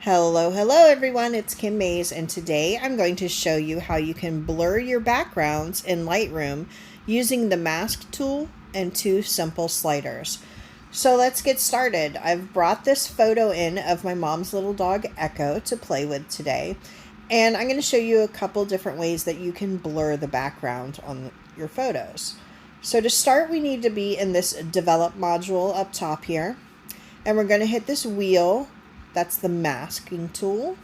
Hello everyone, it's Kim Mays, and today I'm going to show you how you can blur your backgrounds in Lightroom using the mask tool and two simple sliders. So let's get started. I've brought this photo in of my mom's little dog Echo to play with today, and I'm going to show you a couple different ways that you can blur the background on your photos. So to start, we need to be in this develop module up top here, and we're going to hit this wheel. That's the masking tool.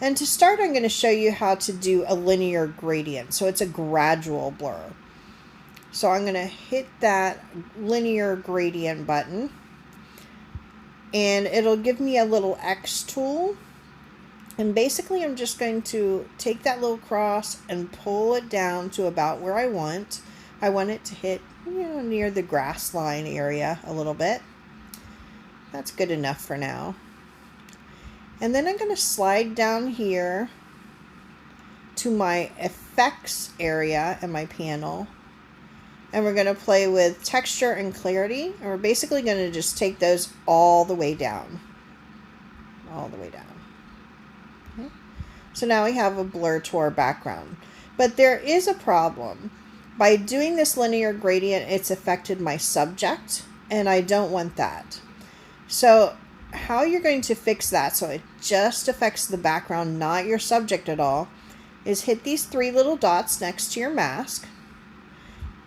And to start, I'm going to show you how to do a linear gradient. So it's a gradual blur. So I'm going to hit that linear gradient button, and it'll give me a little X tool. And basically, I'm just going to take that little cross and pull it down to about where I want. I want it to hit, near the grass line area a little bit. That's good enough for now. And then I'm going to slide down here to my effects area in my panel. And we're going to play with texture and clarity. And we're basically going to just take those all the way down. All the way down. Okay. So now we have a blur to our background. But there is a problem. By doing this linear gradient, it's affected my subject, and I don't want that. So how you're going to fix that so it just affects the background, not your subject at all, is hit these three little dots next to your mask,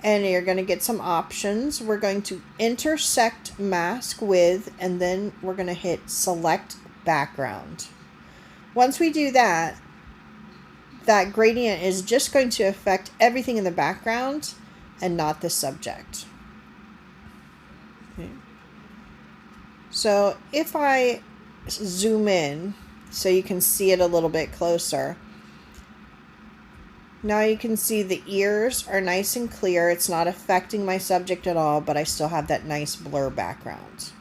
and you're going to get some options. We're going to intersect mask with, and then we're going to hit select background. Once we do that, that gradient is just going to affect everything in the background and not the subject. Okay. So if I zoom in so you can see it a little bit closer, now you can see the ears are nice and clear. It's not affecting my subject at all, but I still have that nice blur background.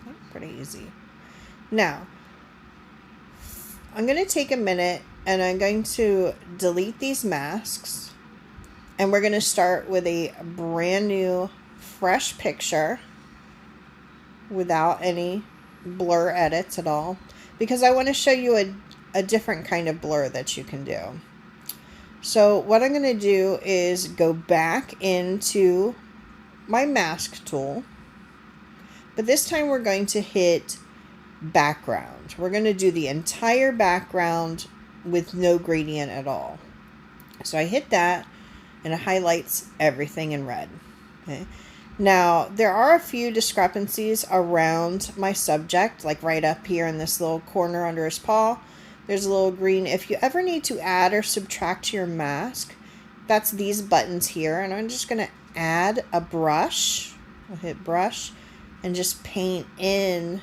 Okay, pretty easy. Now, I'm going to take a minute and I'm going to delete these masks. And we're going to start with a brand new, fresh picture without any blur edits at all, because I want to show you a different kind of blur that you can do. So what I'm going to do is go back into my mask tool, but this time we're going to hit background. We're going to do the entire background with no gradient at all. So I hit that, and it highlights everything in red. Okay. Now, there are a few discrepancies around my subject, like right up here in this little corner under his paw. There's a little green. If you ever need to add or subtract to your mask, that's these buttons here. And I'm just going to add a brush. I'll hit brush and just paint in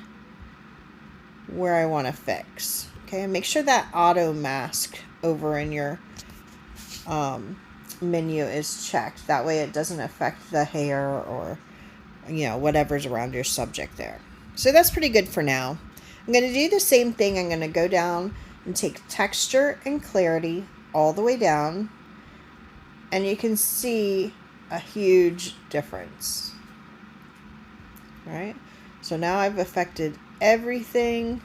where I want to fix. Okay, and make sure that auto mask over in your menu is checked. That way it doesn't affect the hair or whatever's around your subject there. So that's pretty good for now. I'm going to do the same thing. I'm going to go down and take texture and clarity all the way down, and you can see a huge difference. All right, so now I've affected everything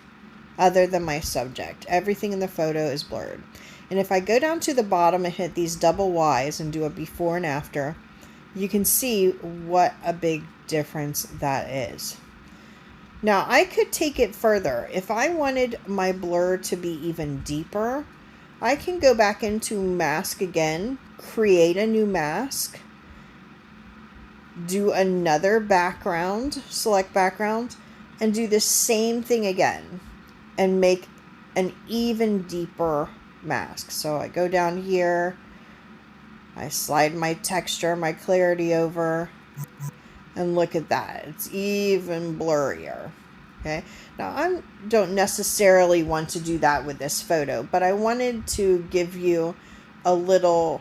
other than my subject. Everything in the photo is blurred. And if I go down to the bottom and hit these double Y's and do a before and after, you can see what a big difference that is. Now, I could take it further. If I wanted my blur to be even deeper, I can go back into mask again, create a new mask, do another background, select background, and do the same thing again and make an even deeper mask. So I go down here, I slide my texture, my clarity over, and look at that. It's even blurrier. Okay. Now I don't necessarily want to do that with this photo, but I wanted to give you a little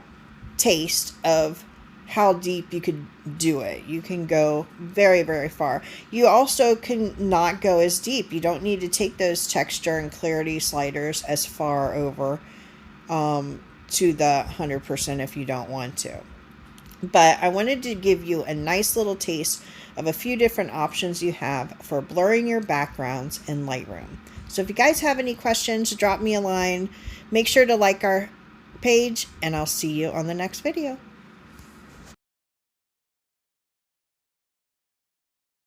taste of how deep you could do it. You can go very, very far. You also can not go as deep. You don't need to take those texture and clarity sliders as far over to the 100% if you don't want to. But I wanted to give you a nice little taste of a few different options you have for blurring your backgrounds in Lightroom. So if you guys have any questions, drop me a line. Make sure to like our page, and I'll see you on the next video.